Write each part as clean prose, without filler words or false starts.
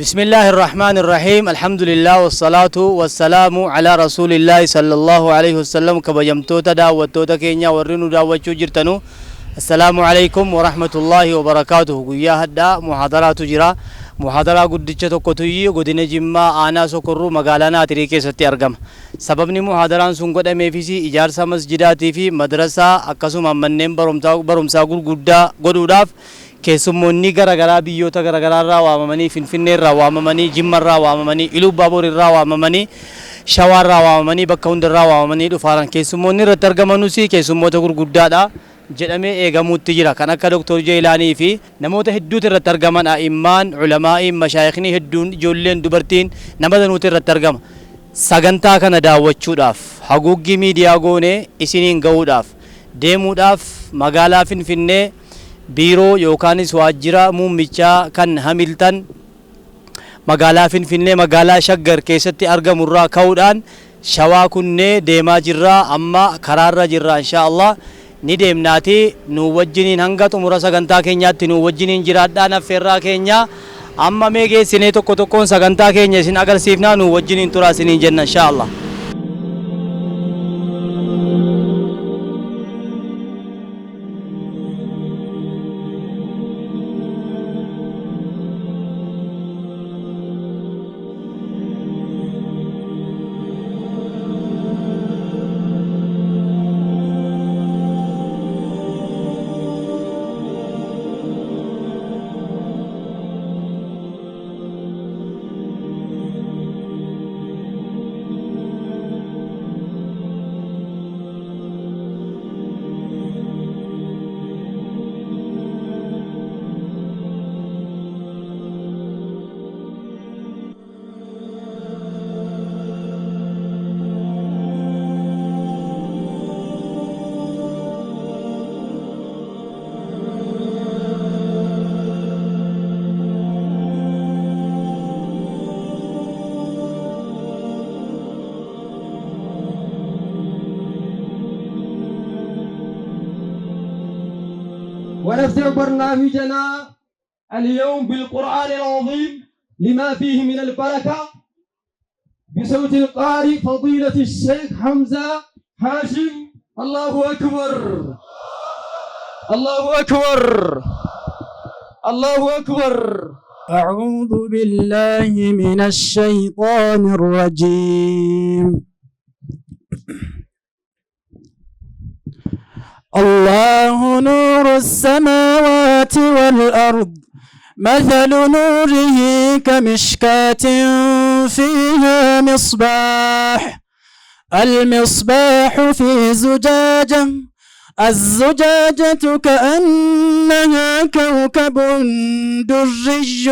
بسم الله الرحمن الرحيم الحمد لله والصلاة والسلام على رسول الله صلى الله عليه وسلم كبجمتوتا دعوتوتا كينيا ورنو دعوتشو جرتنو السلام عليكم ورحمة الله وبركاته قويا هدا محاضرات جرا محاضرة قدتش تقطوي قدين جمع آنا سكرو مقالنا تريكي ستي أرقم سببني محاضران سنقود أميفيسي إجارسا مسجداتي في مدرسة أكسو ممنين برمسا قدوداف keessummoonni garagaraa biyyoota garagaraa irraa waamamanii Finfinnee irraa waamamanii Jimma irraa waamamanii Iluu Baaboor irraa waamamanii Shawaa irraa waamamanii bakka hunda irraa waamamanii dhufaaran keessummoonni irratti argamanus keessummoota gurguddaadha jedhamee eegamuutti jira kan akka Dr. Jeelaanii fi namoota hedduutu irratti argaman a'immaan ulamaa'iin mashaayikhni hedduun ijoolleen dubartiin nama danuutu irratti argama sagantaa kana daawwachuudhaaf haguuggii miidiyaa goonee isiniin ga'uudhaaf deemuudhaaf magaalaa Finfinnee biiroo yookaanis waajjira muummichaa kan Hamilton magaalaa Finfinnee magaalaa Shaggar keessatti argamu irraa ka'uudhaan Shawaa kunnee deemaa jirra amma karaarra jirra inshaallah ni deemnaati nu wajjiniin hanga xumura sagantaa keenyaatti nu wajjiniin jiraadhaan affeerraa keenya amma mee geessinee tokko tokkoon sagantaa keenya isin agarsiifnaa nu wajjiniin turaa isiniin jenna inshaallah. ونفتح برنامجنا اليوم بالقرآن العظيم لما فيه من البركة بصوت القارئ فضيلة الشيخ حمزة هاشم. الله أكبر الله أكبر الله أكبر. أعوذ بالله من الشيطان الرجيم. الله نور السماوات والأرض مثل نوره كمشكاة فيها مصباح المصباح في زجاجة الزجاجة كأنها كوكب دري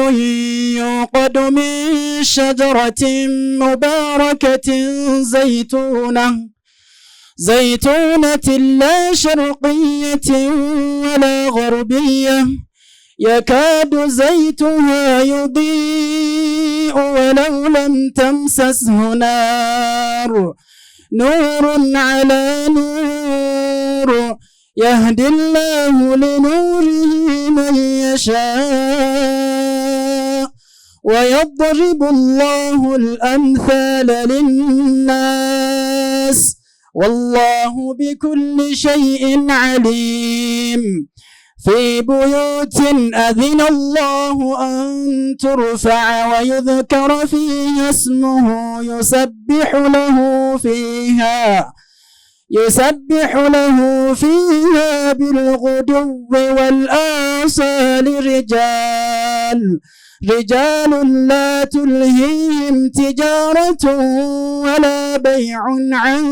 يوقد من شجرة مباركة زيتونة لا شرقية ولا غربية يكاد زيتها يضيء ولو لم تمسسه نور على نور يهدي الله لنوره من يشاء ويضرب الله الأمثال للناس والله بكل شيء عليم. في بيوت أذن الله أن ترفع ويذكر فيها اسمه يسبح له فيها بالغدو والآصال رجال لا تلهيهم تجارة ولا بيع عن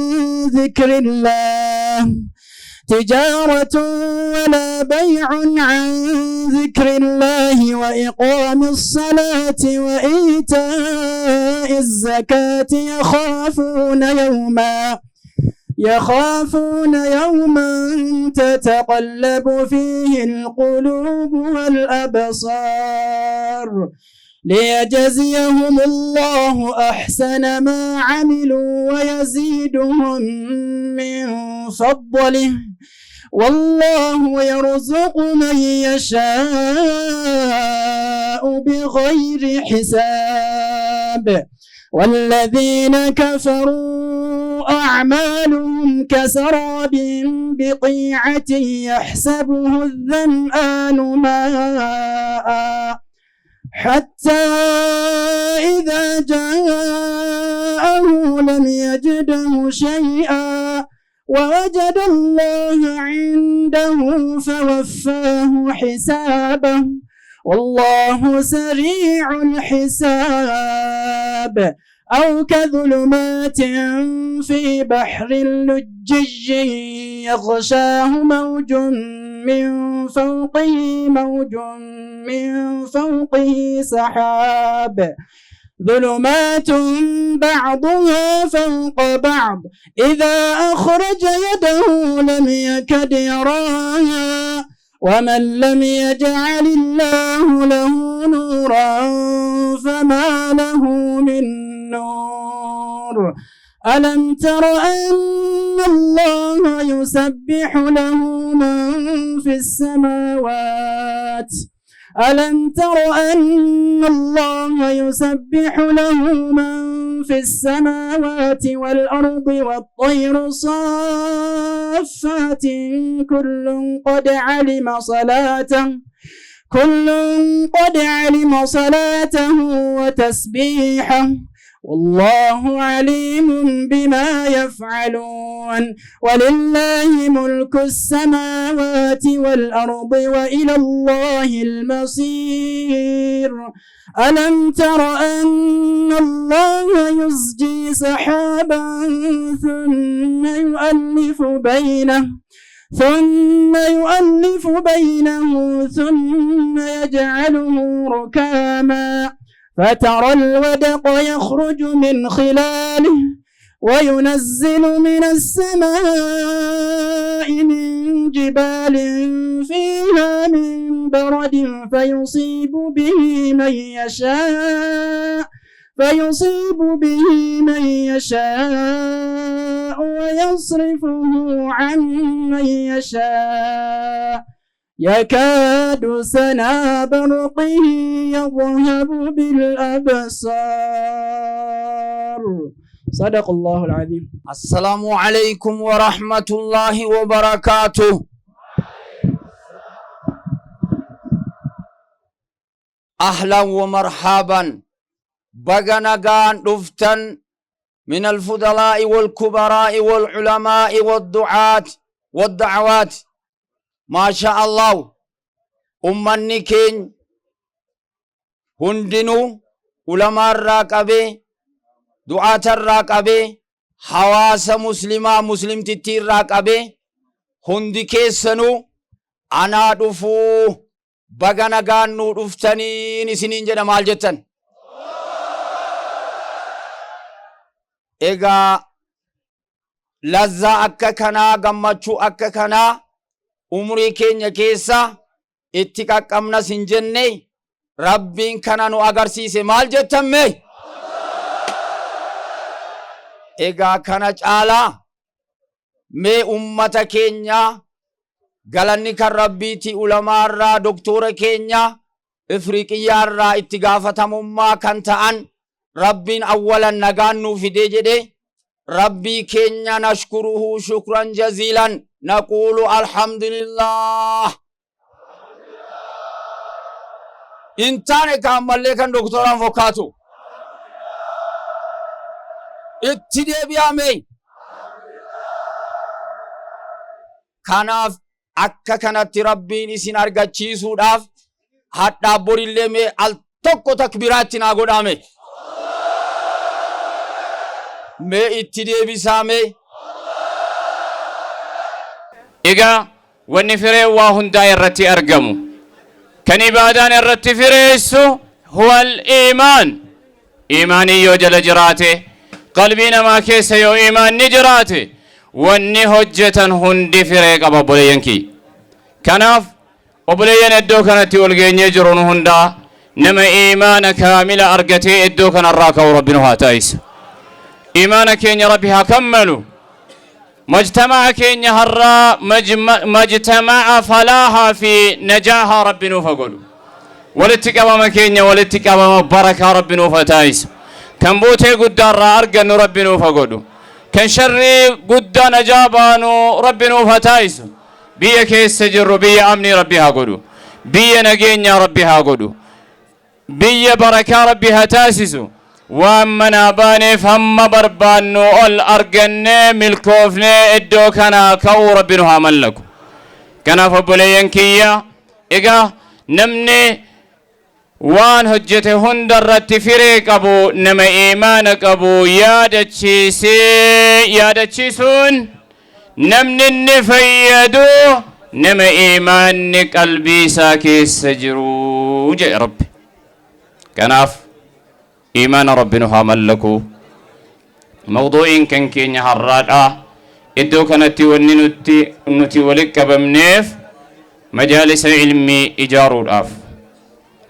ذكر الله وإقام الصلاة وإيتاء الزكاة يخافون يوما تتقلب فيه القلوب والأبصار ليجزيهم الله أحسن ما عملوا ويزيدهم من فضله والله يرزق من يشاء بغير حساب والذين كفروا أعمالهم كسراب بقيعة يحسبه الظمآن ماء حتى إذا جاءه لم يجده شيئا ووجد الله عنده فوفاه حسابه والله سريع الحساب أو كظلمات في بحر لجي يغشاه موج من فوقه سحاب ظلمات بعضها فوق بعض إذا أخرج يده لم يكد يراها ومن لم يجعل الله له نورا فما له من نور ألم تر أن الله يسبح له من في السماوات ألم تر أن الله يسبح له من في السماوات والأرض والطير صافات كل قد علم صلاته وتسبيحه والله عليم بما يفعلون ولله ملك السماوات والأرض وإلى الله المصير ألم تر أن الله يزجي سحابا ثم يؤلف بينه ثم يجعله ركاما فترى الودق يخرج من خلاله وينزل من السماء من جبال فيها من برد فيصيب به من يشاء ويصرفه عن من يشاء يكاد سنا برقه يذهب بالأبصار صدق الله العظيم. السلام عليكم ورحمة الله وبركاته. أهلا ومرحبا بغنغان دفتن من الفضلاء والكبراء والعلماء والدعاة والدعوات ما شاء الله أمني كين هندنو علماء الراقبة دعاة الراقبة حواس مسلم تتير راقبة هندي كيسنو أنا دفو بغنغان نو دفتني نسنين جنا مال جتن إيغا لذا أكا كنا غمچو أكا كنا umrii keenya keessa itti qaqqabna sin jenne rabbiin kana nu agarsiise maal jettamme egaa kana caalaa mee ummata keenya galanni kan rabbiiti ulamaa irraa doktora keenya ifriqiyaa irraa itti gaafatamummaa kan ta'an rabbiin awwalan nagaan nuu fidee jedhe rabbii keenya nashkuruhu shukran jaziilan نقول الحمد لله انتاني كامل لكن دكتوران فوكاتو اتدي بيامي كاناف akka kanatti rabbiin isin argachiisuudhaaf hadhaa borillee mee al tokko takbiraatti naa godhame mee itti deebisaa mee إيجا والنفري واهن دايرتي أرجمو كان إبادان الرتي فريسو هو الإيمان إيماني يوجل جراته قلبنا ما كيس يو إيمان نجراته واني هجة هندي فريق أبا بلينكي كناف وبلين الدو كانت والغين يجرون هندا نما إيمان كامل أرقتي الدو كان الراك وربنا هاتايس إيمانك يا ربها كملوا مجتمع كينيا هرا مجتمع فلاها في نجاها ربي نوفقلو ولتقوام كينيا ولتقوام بركة ربي نوفتايس كان بوتي قدان را أرقن ربي نوفقلو كان شري قدان أجابانو ربي نوفتايس بيا كيس جرو بيا أمني ربي هاقلو بيا نجينيا ربي هاقلو بيا بركة ربي هتاسسو وامنا باني فهم بربانو الارجنة ملكوفنة ادو كنا كو ربنا ملكو كنا فبلين كيا ايقا نمني وان هجته هندر رتفريق ابو نما ايمانك ابو يادتشيسون نمني النفيدو نما ايمان قلبي ساكي سجرو جاء ربي كناف إيمان ربنا ملكو موضوع كان كينيا هرادا إدو كانت وننتي ولك بمنيف مجالس علمي إجارو الأف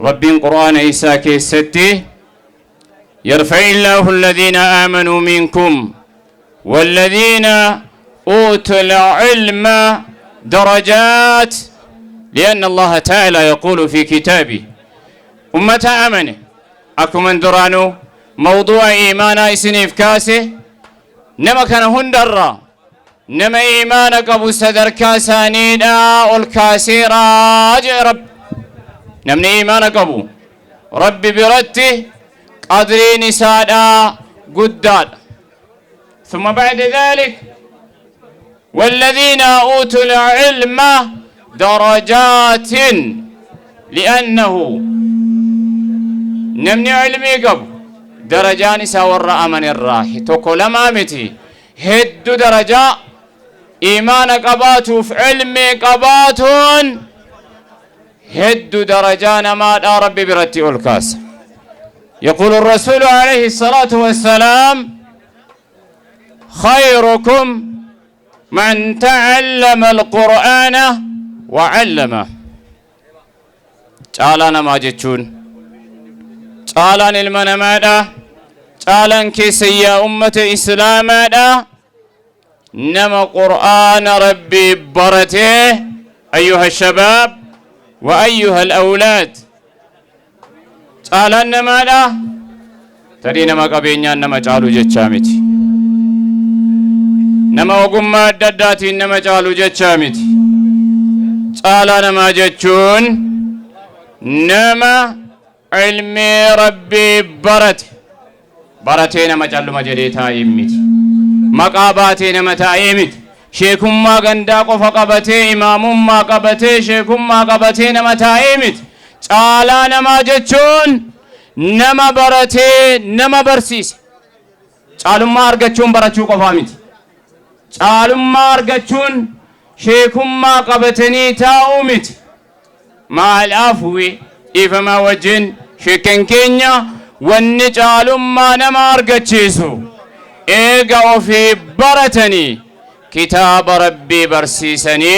ربي القرآن إيسا كيستي يرفع الله الذين آمنوا منكم والذين أوتوا العلم درجات لأن الله تعالى يقول في كتابه أمة أمنه أكو من درانو موضوع إيمانا إسنيف كاسي نما كان هندرا نما إيمانك أبو صدر كاسانينا والكاسيرا أجي رب نمني إيمانك أبو ربي برتي قدري نسادا قداد ثم بعد ذلك والذين أوتوا العلم درجات لأنه نمني علمي قبو درجاني ساور أمن الراحي توكو لما متي هدو درجة إيمان قباتو في علمي قباتون هدو درجان ما دا ربي برتي الكاس يقول الرسول عليه الصلاة والسلام خيركم من تعلم القرآن وعلمه تعالى ما جتشون تعالى المنامادا تعالى كيسيا أمة إسلامادا نما قرآن ربي برته أيها الشباب وأيها الأولاد تعالى نمادا ترينا ما قبينيا نما جالو جتشامتي نما وقم الدداتي نما جالو جتشامتي تعالى نما جتشون نما علمي ربي برتي نما جالو مجري تايمت مقاباتي نما تايمت شيكم ما غندا قفا قبتي امام ما قبتي شيكم ما قبتي نما تايمت تعالى نما جتشون نما برتي نما برسيس تعالوا ما ارغچون برچو قفامت تعالوا ما ارغچون شيكم ما قبتني تاومت مع العفو إفما وجن شكن كينيا والنجال ما نما ارغچيسو ايغا في برتني كتاب ربي برسيسني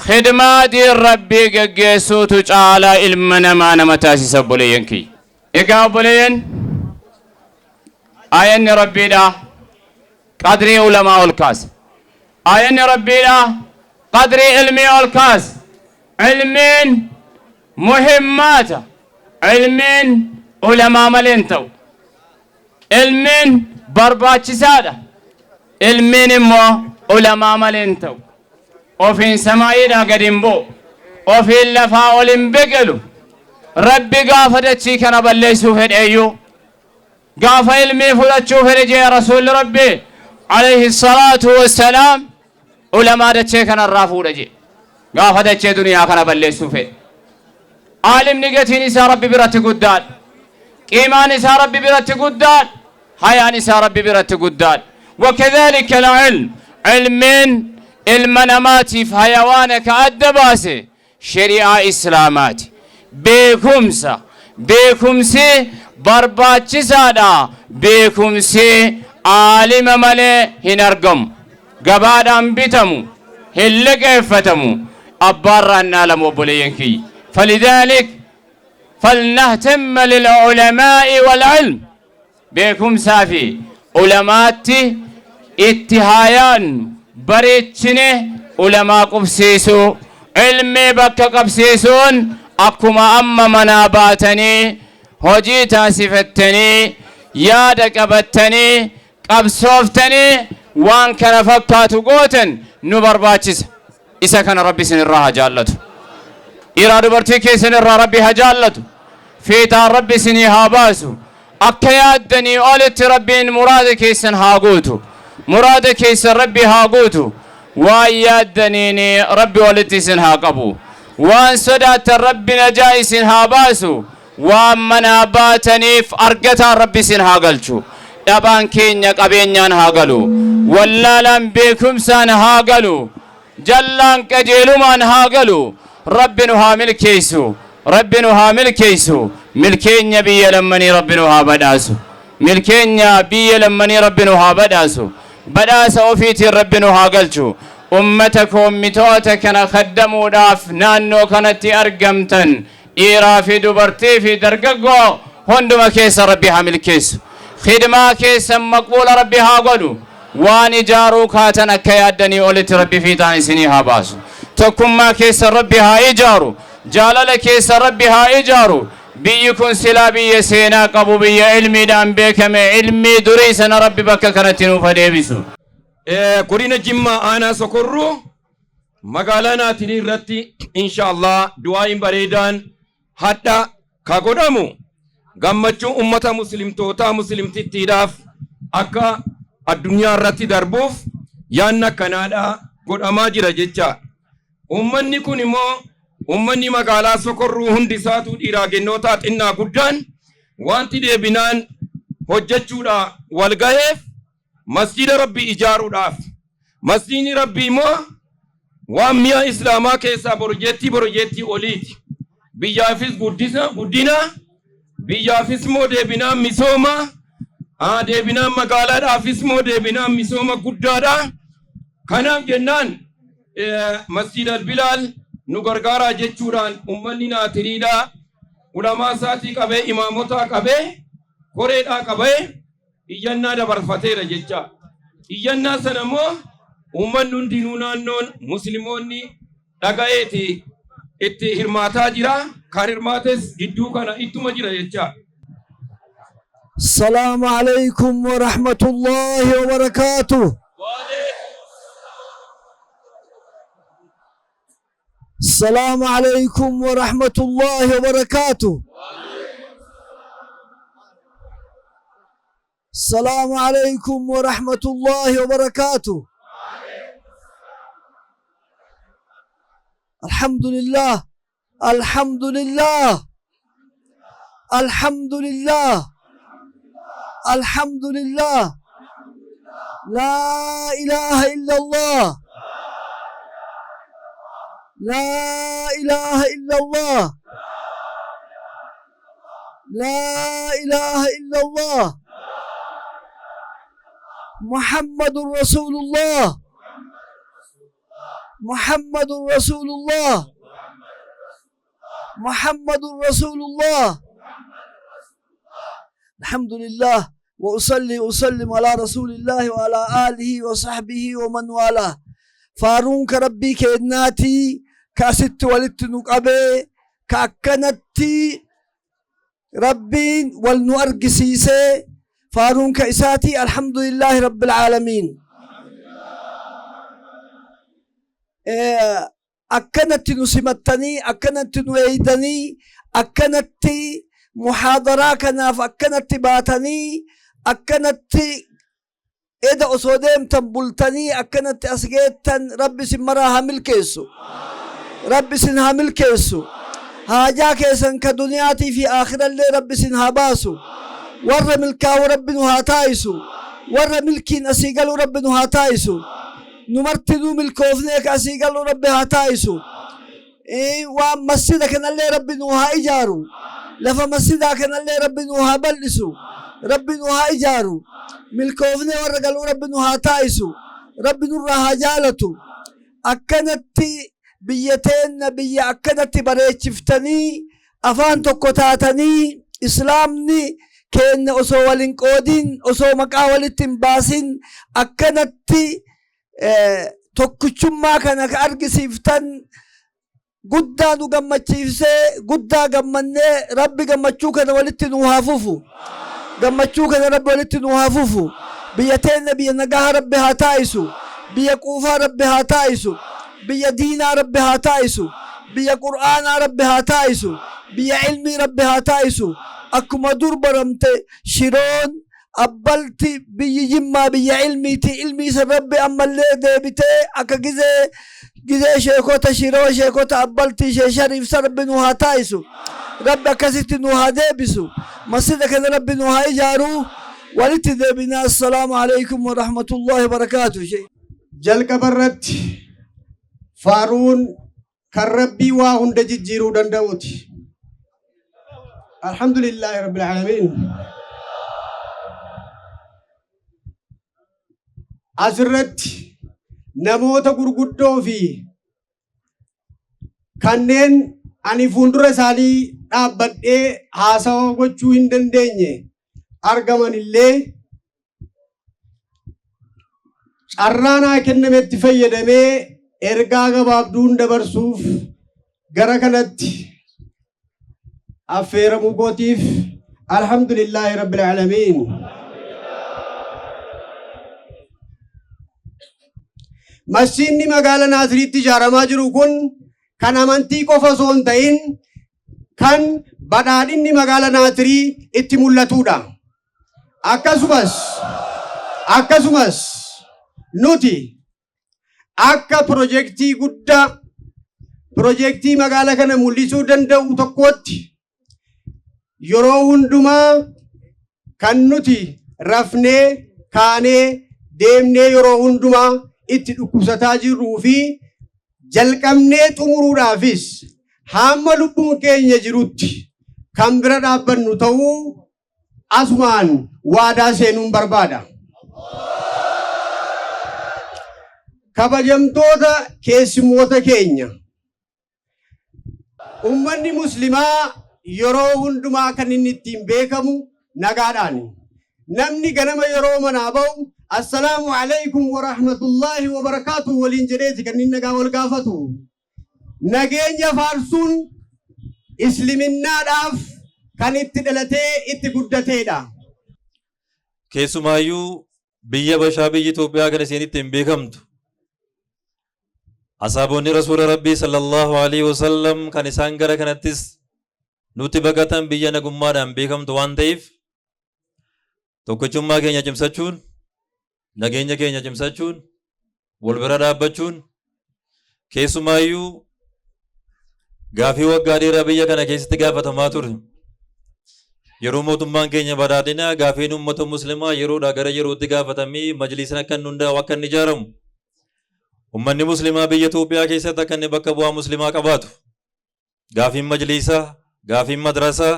خدمات ربي گگسو تعالى علمنا ما نمتاسي سبولينكي ايغا بولين آيان ربي دا قدري علماء الكاس آيان ربي دا قدري علمي الكاس علمين مهمات علمين علماء ملينتو علمين برباچي سادة علمين مو علماء ملينتو وفين سماي دا قدنبو وفين لفا أولمبيقلو ربي قافتشي كان بليسو فد ايو قاف علمي فلتشو فرجي رسول ربي عليه الصلاة والسلام علماء دتشي كان الرافو رجي قاف دتشي دنيا كان بليسو فد عالم نقتي نساء ربي برات قداد إيمان نساء ربي برات قداد حياة نساء ربي برات قداد وكذلك العلم علمين المناماتي في حيوانك الدباسي شريعة إسلاماتي بيكمسي برباچي سادا بيكمسي عالم ملي هنرقم قبادان بيتمو هلق افتمو أبارنا لمبولينكي فلذلك فلنهتم للعلماء والعلم بكم سافي علماتي اتهايان بريتشنه علماء قبسيسو علمي بك قبسيسون أكما أما مناباتني هجي تاسفتني يادك أبتني قبصوفتني وان كان فكاتو قوتن نبرباتشس إسا كان ربي سن الراها جالته إرادو برتيكي سن الرا ربي هجالته فيتا ربي سني هاباسو أكيادني أولت ربي مرادك سن هاقوتو مرادك سن ربي هاقوتو ويادنيني ربي ولتي سن هاقبو وان صدات ربي نجاي سن هاباسو وان مناباتني فأرقتا ربي سن هاقلشو دبان كينيا قبينيان هاقلو واللالان بيكم سان هاقلو جلان كجيلومان هاقلو ربي نها ملكيسو ربي نها ملكيسو ملكين بي لمني ربي نها بداسو ملكين بي لمني ربي نها بداسو بداسو وفيتي ربي نها قلشو أمتكم متوتك أنا خدموا داف نانو كانت أرقمتن إيرا في دبرتي في درققو هندما كيس ربي حامل كيس خدمة كيس مقبول ربي هاقلو وان جارو كاتنا كيادني أولت ربي في تاني سنيها باسو تكم ما كيس ربي ها إجارو جالل كيس ربي ها إجارو بيكون سلا بي سينا قبو بي علمي دان بيكم علمي دريسنا ربي بك كانتنو فديبسو قرين جمع أنا سكرو مقالنا تني رتي إن شاء الله دعاء بريدان حتى كقدامو gammachuu ummata muslimtoota muslimtittiidhaaf akka addunyaa irratti darbuuf yaanna kanaadha godhamaa jira jecha ummanni kun immoo ummanni magaalaa Sokorruu hundi isaatu dhiiraa gennoota xinnaa guddaan wanti deebinaan hojjechuudha wal gaheef masjida rabbii ijaaruudhaaf masjidni rabbii immoo waan mi'a islaamaa keessaa borjeettii oliiti biyyaafis guddina biyyaafis moo deebinaan misooma deebinaan magaalaadhaafis moo deebinaan misooma guddaadha kanaaf jennaan masjid al-Bilaal nu gargaaraa jechuudhaan ummanni naatiriidha ulamaa isaatii qabee imaamotaa qabee koreedhaa qabee iyyannaa dabarfateera jecha iyyannaa sana immoo ummanni hundinuu naannoon musliimoonni dhaga'eeti itti hirmaataa jira kan hirmaates gidduu kana ittuma jira jecha السلام عليكم ورحمة الله وبركاته السلام عليكم ورحمة الله وبركاته السلام عليكم ورحمة الله وبركاته الحمد لله الحمد لله الحمد لله الحمد لله لا إله إلا الله لا إله إلا الله لا إله إلا الله محمد رسول الله محمد رسول الله محمد رسول الله الحمد لله وأصلي وأسلم على رسول الله وعلى آله وصحبه ومن والاه فارونك ربي كإناتي كاست ولدت نقبي كأكنتي ربين والنؤرقسيسي فارونك إساتي الحمد لله رب العالمين أكنتي نسمتني أكنتي نويدني أكنتي محاضرة كنا فأكنت باتني أكنت إذا أصودم تنبلتني أكنت أسجدتن رب سمراها ملكيسو رب سنها ملكيسو هاجا كيسن كدنياتي في آخر اللي رب سنها باسو ور ملكا ورب نهاتايسو ور ملكين أسيقل رب نهاتايسو نمرتدو ملكوفنيك أسيقل رب هاتايسو ومسجدك اللي رب نها إجارو لفا مسجدا كان اللي ربي نوها بلسو ربي نوها إجارو ملكوفني ورقلو ربي نوها تايسو ربي نوها جالتو أكنت بيتين بي أكنت بريتشفتني أفان تقوتاتني إسلامني keenya osoo walin qoodin osoo maqaa walitti hin baasin akkanatti tokkichummaa kana ka argisiiftan guddaa nu gammachiifsee guddaa gammannee rabbi gammachuu kana walitti nu haa fufu gammachuu kana rabbi walitti nu haa fufu biyya teenya biyya nagaa rabbi haa taa'isu biyya quufaa rabbi haa taa'isu biyya diinaa rabbi haa taa'isu biyya qur'aanaa rabbi haa taa'isu biyya ilmii rabbi haa taa'isu akkuma dur baramte shiroon abbalti biyyi jimmaa biyya ilmiiti ilmii san rabbi ammallee deebitee akka gizee sheekota shiroo sheekota abbalti ishee shariifsa rabbi nu haa taa'isu rabbi akkasitti nu haa deebisu masjida kana rabbi nu haa ijaaru walitti deebinaa assalaamu alaykum wa rahmatullahi wa barakaatuh. jalqaba irratti faaruun kan rabbii waa hunda jijjiiruu danda'uuti. alhamdulillahi rabbil aalamiin. asirratti namoota gurguddoo fi kanneen ani fuuldura isaanii dhaabbadhee haasawaa gochuu hin dandeenye argaman illee carraa naa kennametti fayyadamee ergaa gabaabduun dabarsuuf gara kanatti affeeramuu kootiif alhamdulillahi rabbil aalamiin. masjiidni magaalaa Naasiriitti ijaaramaa jiru kun kan amantii qofa osoo hin ta'in kan badhaadhinni magaalaa Naasirii itti mul'atudha. akkasumas nuti akka piroojeektii guddaa piroojeektii magaalaa kana mul'isuu danda'u tokkotti yeroo hundumaa kan nuti rafnee kaanee deemnee yeroo hundumaa itti dhukkubsataa jirruu fi jalqabnee xumuruudhaafis hamma lubbuun keenya jirutti kan bira dhaabbannu ta'uu asumaan waadaa seenuun barbaada. kabajamtoota keessummoota keenya ummanni muslimaa yeroo hundumaa kan inni ittiin beekamu nagaadhaani. namni ganama yeroo manaa ba'u السلام عليكم ورحمة الله وبركاته ولين جريتي كان نجا والقافته نجينا فارسون إسلامنا داف كان اتدلته اتقدته دا keessumaayyuu biyya bashaa biyya Itoophiyaa kana isinitti hin beekamtu asaaboonni rasuula rabbii sallallahu alaihi wasallam kan isaan gara kanattis nuti baqatan biyya nagummaadhaan beekamtu waan ta'eef tokkichummaa keenya cimsachuun nageenya keenya cimsachuun wal bira dhaabbachuun keessumaayyuu gaafii waggaa dheeraa biyya kana keessatti gaafatamaa ture. yeroo mootummaan keenya badhaadhina gaafiin uummata muslimaa yeroodhaa gara yerootti gaafatamee majliisni akka inni hundaa'u akka inni ijaaramu ummanni muslimaa biyya Itoophiyaa keessatti akka inni bakka bu'aa muslimaa qabaatu gaafiin majliisaa gaafiin madrasaa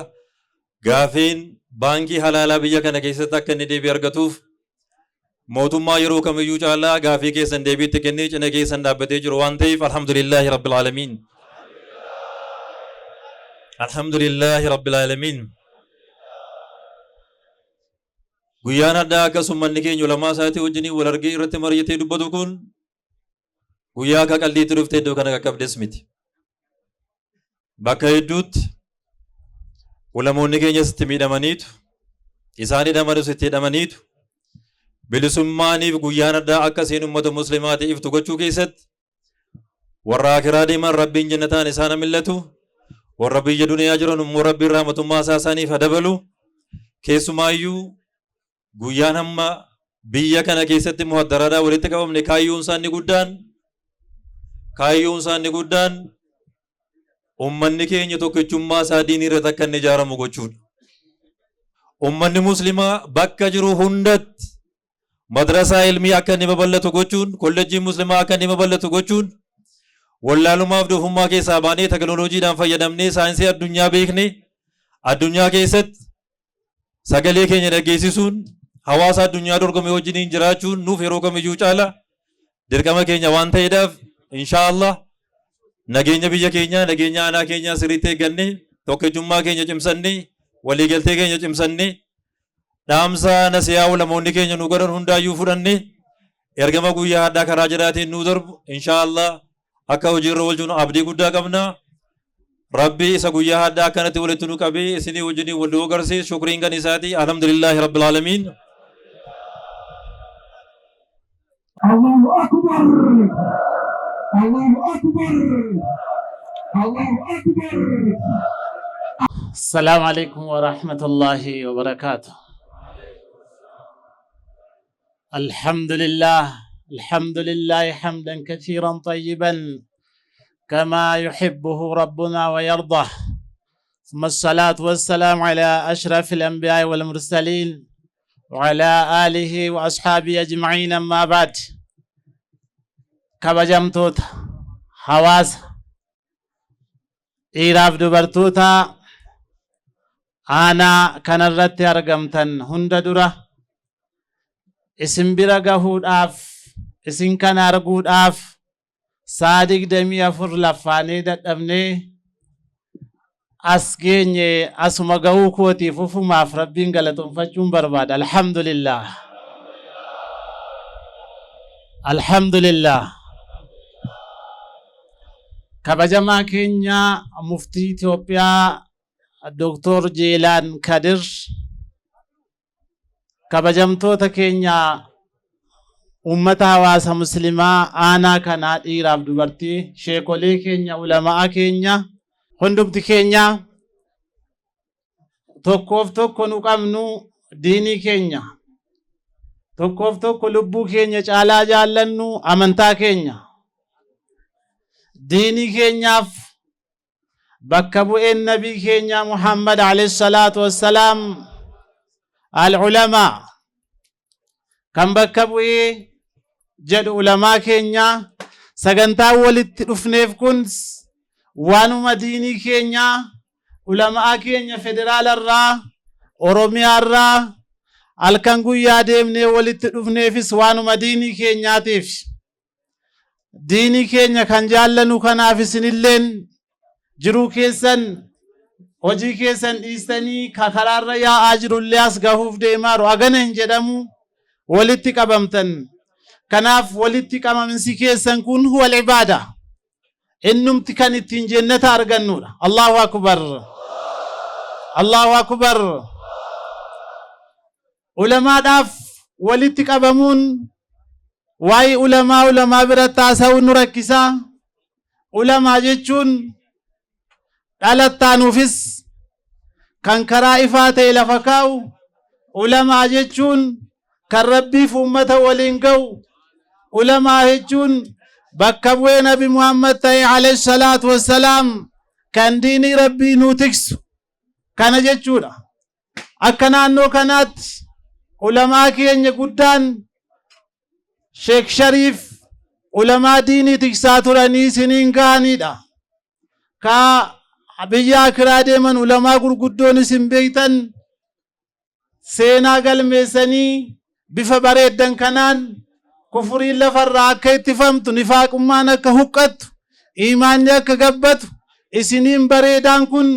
gaafiin baankii halaalaa biyya kana keessatti akka inni deebii argatuuf mootummaa yeroo kamiyyuu caalaa gaafii keessan deebiitti kennee cina keessan dhaabbatee jiru waan ta'eef alhamdulillahi rabbil aalamiin. alhamdulillahi rabbil aalamiin. guyyaan addaa akkasuma manni keenya ulamaa isaatii wajjin wal argee irratti mari'atee dubbatu kun guyyaa akka qalbiitti dhuftee iddoo kana qaqqabdes miti. bakka hedduutti ulamoonni keenyas itti miidhamaniitu isaan hidhamanis itti hidhamaniitu bilisummaaniif guyyaan addaa akka seen uummata muslimaa ta'eef iftu keessatti warra akiraa deeman rabbiin jannataan isaan millatu warra biyya duniyaa jiran immoo rabbiin rahmatummaa isaa isaaniif dabalu keessumaayyuu guyyaan hamma biyya kana keessatti muhaddaraadhaa walitti qabamne kaayyoon isaanii guddaan ummanni keenya tokkichummaa isaa diinii irratti akka inni ijaaramu gochuudha. ummanni muslimaa bakka jiru hundatti madrasaa ilmii akka inni babal'atu gochuun kolleejjii muslimaa akka inni babal'atu gochuun wallaalumaaf doofummaa keessaa baanee teknooloojiidhaan fayyadamnee saayinsii addunyaa beekne addunyaa keessatti sagalee keenya dhageessisuun hawaasa addunyaa dorgome wajjiniin jiraachuun nuuf yeroo kamiyyuu caala dirqama keenya waan ta'eedhaaf inshaallah nageenya biyya keenyaa nageenya aanaa keenyaa sirriitti eeggannee tokkichummaa keenya cimsannee waliigaltee keenya cimsannee dhaamsa nasiyaa ulamoonni keenya nu godhan hundaayyuu fudhanne ergama guyyaa haddaa karaa jedhaatiin nu darbu inshaallah akka hojiirra oolchuun abdii guddaa qabna. Rabbi isa guyyaa haddaa akkanatti walitti nu qabee isinii wajjiniin wal agarsiisu shukriin kan isaati. Alhamdulillahi rabbil aalamiin. Allahu akbar. Allahu akbar. Allahu akbar. Assalamu alaikum wa rahmatullahi wa barakatuh. Alhamdulillah hamdan kathiran tayyiban كما يحبه ربنا ويرضاه ثم الصلاة والسلام على أشرف الأنبياء والمرسلين وعلى آله وأصحابه أجمعين أما بعد كبجمتوت حواس إيراف دبرتوتا أنا كان الرت أرقمتن هند درة اسم برقهود آف اسم كان أرقود آف Saadik damii afur lafaanee dadhabnee as geenye asuma gahuu kootiif ufumaaf rabbiin galatoonfachuun barbaada. Alhamdulillah. Alhamdulillah. Kabajamaa keenya muftii Itoophiyaa Dr. Jeelaan Kadir, kabajamtoota keenya ummata hawaasa muslimaa aanaa kanaa dhiiraaf dubartii, sheekolee keenya, ulamaa keenya, hundumti keenya tokkoof tokko nu qabnu diinii keenya, tokkoof tokko lubbuu keenya caalaa jaallannu amantaa keenya, diinii keenyaaf bakka bu'een nabii keenya Muhammad alayhi salaatu wassalaam al-ulamaa kan bakka bu'ee jedhu ulamaa keenya sagantaa walitti dhufneef kun waanuma diinii keenya ulamaa keenya federaalarraa oromiyaarraa halkan guyyaa deemnee walitti dhufneefis waanuma diinii keenyaatiif diinii keenya kan jaallannu kanaaf isinilleen jiruu keessan hojii keessan dhiistanii karaarra yaa'aa jirullee as gahuuf deemaaru agana hin jedhamu walitti qabamtan. Kanaaf walitti qabaminsi keessan kun huwa al-ibaada. Innumti kan ittiin jannata argannudha. Allahu akbar. Allahu akbar. Ulamaadhaaf walitti qabamuun waa'ee ulamaa biratti haasa'uun nu rakkisaa. Ulamaa jechuun dhalattaanuufis kan karaa ifaa ta'e lafa kaa'u. Ulamaa jechuun kan rabbiif ummata waliin ga'u. Ulamaa jechuun bakka bu'ee Nabi Muhammad ta'e alayhi salaatu wassalaam kan diinii rabbii nu tiksu kana jechuudha. Akka naannoo kanaatti ulamaa keenya guddaan Sheek Shariif ulamaa diinii tiksaa turanii isiniin gahanidha. Ka biyya akiraa deeman ulamaa gurguddoon isin beektan seenaa galmeessanii bifa bareeddan kanaan kufuriin lafarraa akka ittifamtu, nifaaqummaan akka huqqattu, imaanni akka gabbatu, isiniin bareedaan kun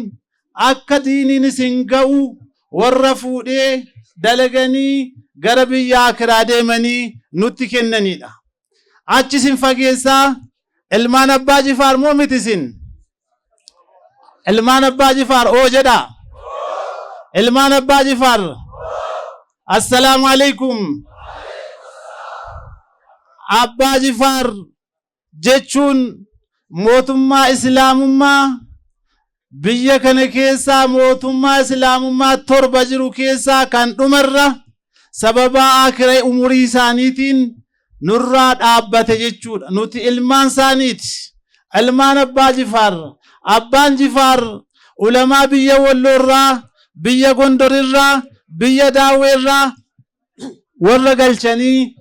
akka diiniin isin ga'u warra fuudhee dalaganii gara biyya akiraa deemanii nutti kennanidha. Achi isin fageessaa ilmaan abbaa Jifaar moo miti isin? Ilmaan abbaa Jifaar oo jedha. Ilmaan abbaa Jifaar. Assalaamu alaikum. Abbaa Jifaar jechuun mootummaa islaamummaa biyya kana keessaa mootummaa islaamummaa 7 jiru keessaa kan dhumarra sababa akiraa umurii isaaniitiin nurraa dhaabbate jechuudha. Nuti ilmaan isaaniiti. Ilmaan abbaa Jifaar. Abbaan Jifaar ulamaa biyya Walloorraa, biyya Gondorirraa, biyya Daawweerraa warra galchanii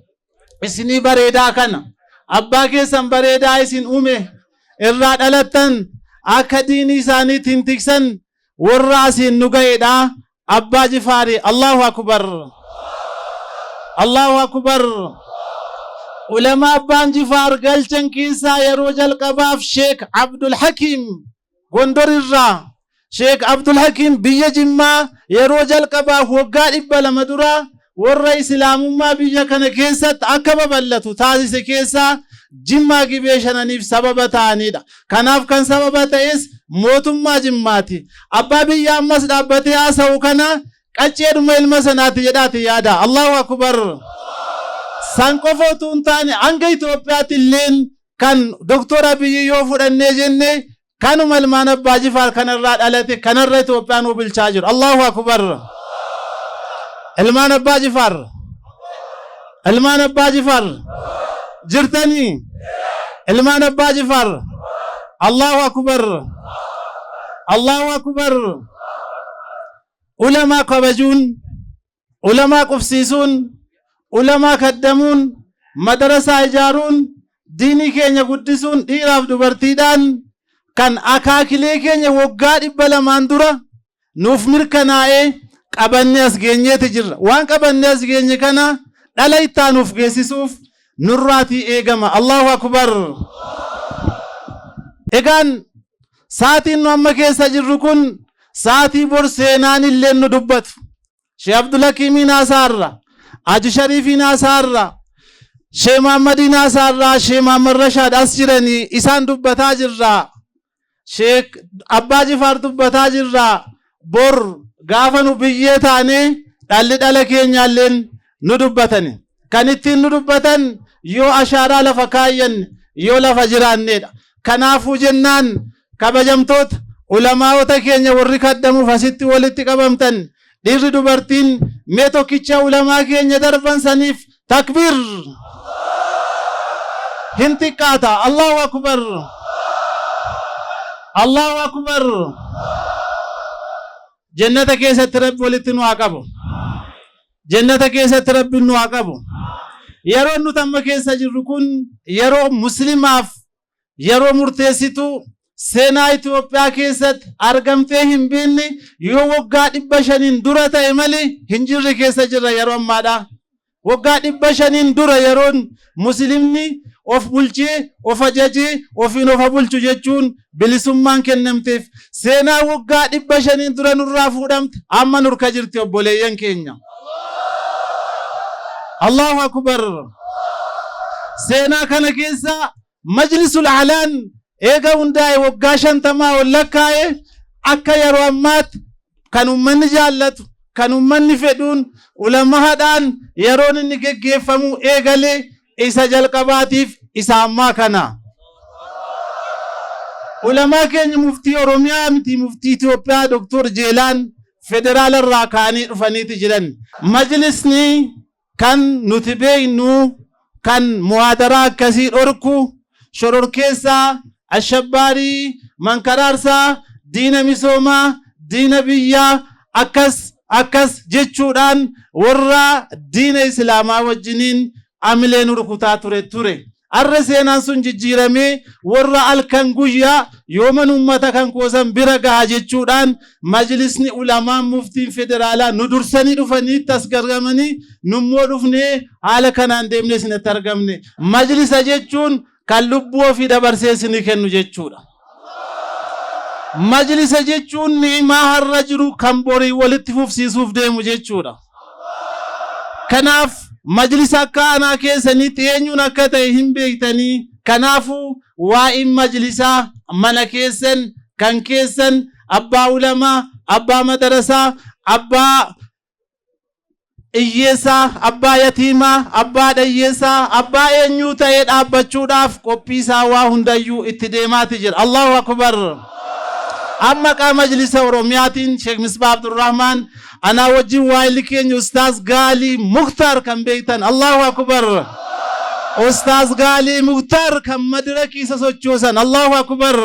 isinii bareedaa kana abbaa keessan bareedaa isin uume irraa dhalattan akka diinii isaaniitiin tiksan warra asiin nu ga'eedha. Abbaa Jifaari. Allahu akbar. Allahu akbar. Ulama abbaan Jifaar galchan keessaa yeroo jalqabaaf Sheek Abdul Hakim Gondorirraa Sheek Abdul Hakim biyya Jimmaa yeroo jalqabaaf waggaa 200 dura warra islaamummaa biyya kana keessatti akka babal'atu taasise keessaa Jimmaa Gibee shananiif sababa ta'anidha. Kanaaf kan sababa ta'es mootummaa Jimmaati. Abbaa biyya ammas dhaabbatee haasa'u kana qacceedhuma ilma sanaati jedhaati yaada. Allahu akbar. San qofa utuu hin taane hanga Itoophiyaatti illeen kan Dr. Abiyyi yoo fudhannee jenne kanuma ilmaan Abbaa Jifaar kanarraa dhalate kanarra Itoophiyaan bilchaa jiru. Allahu akbar. Ilmaan Abbaa Jifaar. Ilmaan Abbaa Jifaar. jirtanii ilmaan Abbaa Jifaar. Allahu akbar. Allahu akbar. Ulamaa kabajuun, ulamaa qufsiisuun, ulamaa kaddamuun, madarasaa ijaaruun, diinii keenya guddisuun dhiiraaf dubartiidhaan kan akaakilee keenya waggaa 200 dura nuuf mirkanaa'ee qabannee as geenyeeti jirra. Waan qabannee as geenye kana dhala ittaanuuf geessisuuf nurraatii eegama. Allahu akbar. Egaan saatiin nu amma keessa jirru kun saatii bor seenaan illee nu dubbatu. Sheekh Abdul Hakiimiin haasaarra, Haji Shariifiin haasaarra, Sheekh Muhammadiin haasaarra, Sheekh Muhammad Rashaad as jiranii isaan dubbataa jirra. Sheekh Abbaa Jifaar dubbataa jirra. Bor gaafa nu biyyee taane dhalli dhala keenyaalleen nu dubbatani. Kan ittiin nu dubbatan yoo ashaaraa lafa kaayyan yoo lafa jiraannedha. Kanaafuu jennaan kabajamtoota ulamaawota keenya warri kaddamuuf asitti walitti qabamtan dhiirri dubartiin mee tokkicha ulamaa keenya darban saniif takbir. Hin xiqqaata. Allahu akbar. Allahu akbar. Jannata keessatti Rabbi walitti nu haa qabu. Jannata keessatti Rabbi nu haa qabu. Yeroo nuti amma keessa jirru kun yeroo muslimaaf yeroo murteessituu seenaa Itoophiyaa keessatti argamtee hin beekne yoo waggaa 500 dura ta'e malee hin jirre keessa jirra yeroo ammaadha. Waggaa 500 dura yeroon muslimni of bulchee of ajajee ofiin of bulchu jechuun bilisummaan kennamteef seenaa waggaa 500 dura nurraa fuudhamte amma nurka jirti obboleeyyan keenya. Allahu akbar. Seenaa kana keessa majlisul alaan eega hundaa'e waggaa 50 ol lakkaa'e akka yeroo ammaatti kan ummanni jaallatu kan ummanni fedhuun ulamaadhaan yeroon inni geggeeffamu eegalee isa jalqabaatiif isa ammaa kana. Ulamaa keenya muftii Oromiyaa miti muftii Itoophiyaa Dr. Jeelaan federaala irraa kaanii dhufaniiti jiran. Majlisni kan nuti beeknu kan muhaadaraa akkasii dhorku shororkeessaa ashabbaarii mankaraarsaa diina misoomaa diina biyyaa akkas jechuudhaan warra diina islaamaa wajjiniin amilee nu rukutaa ture. Arra seenaan sun jijjiiramee warra alkan guyyaa yooman ummata kan koosan bira gaha jechuudhaan majlisni ulamaa muftiin federaalaa nu dursanii dhufanii tasgargamanii nummoo dhufnee haala kanaan deemnee sinatti argamne. Majlisa jechuun kan lubbuu ofii dabarsee isinii kennu jechuudha. Majlisa jechuun ni'imaa har'a jiru kan borii walitti fufsiisuuf deemu jechuudha. Kanaaf majlisa akka anaa keessanitti eenyuun akka ta'e hin beektanii. Kanaafuu waa'in majlisaa mana keessan kan keessan abbaa ulamaa abbaa madarasaa abbaa iyyeessaa abbaa yatiimaa abbaa dhayyeessaa abbaa eenyuu ta'ee dhaabbachuudhaaf qophii isaa waa hundayyuu itti deemaati jira. Allahu akbar. Amma qaa majlisa Oromiyaatiin Sheekh Misbah Abdurrahman ana wajjin waa'illi keenya Ustaaz Gaalii Mukhtar kan beektan. Allahu akbar. Ustaaz Gaalii Mukhtar kan madirakiisa sochoosan. Allahu akbar.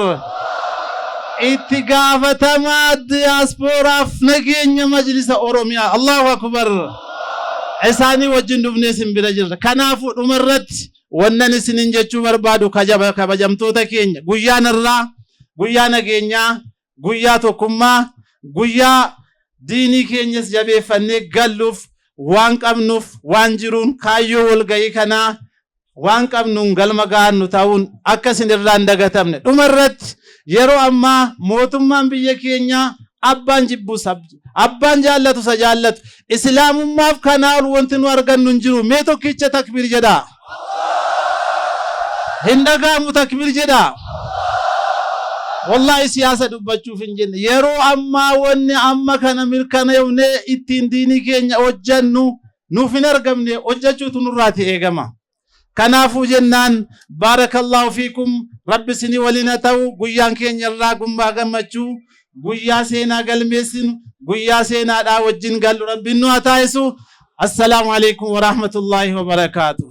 Itti gaafatamaa diyaaspooraaf nageenya majlisa Oromiyaa. Allahu akbar. Isaanii wajjin dhufnee isin bira jirra. Kanaafuu dhumarratti wannan isinin jechuu barbaadu kabajamtoota keenya guyyaan irraa guyyaa nageenyaa guyyaa tokkummaa guyyaa diinii keenyas jabeeffannee galluuf waan qabnuuf waan jiruun kaayyoo walgahii kanaa waan qabnuun galma gaannu ta'uun akka isin irraan dagatamne dhumarratti yeroo ammaa mootummaan biyya keenyaa abbaan jibbus abbaan jaallatu sa jaallatu islaamummaaf kanaan wanti nu argannu hin jiru mee tokkicha takbir jedha hin dhagaamu takbir jedha wallahi siyaasa dubbachuuf hin jenne yeroo ammaa wanni amma kana mirkaneefne ittiin diinii keenya hojjannu nuuf hin argamne hojjechuutu nurraati eegama kanaafuu jennaan baarakallahu fiikum rabbi isinii waliin ta'u guyyaan keenya irraa gummaa gammachuu guyyaa seenaa galmeessinu guyyaa seenaadhaa wajjin gallu rabbiin nu haa taasisu. Assalaamu alaikum wa rahmatullahi wa barakaatuh.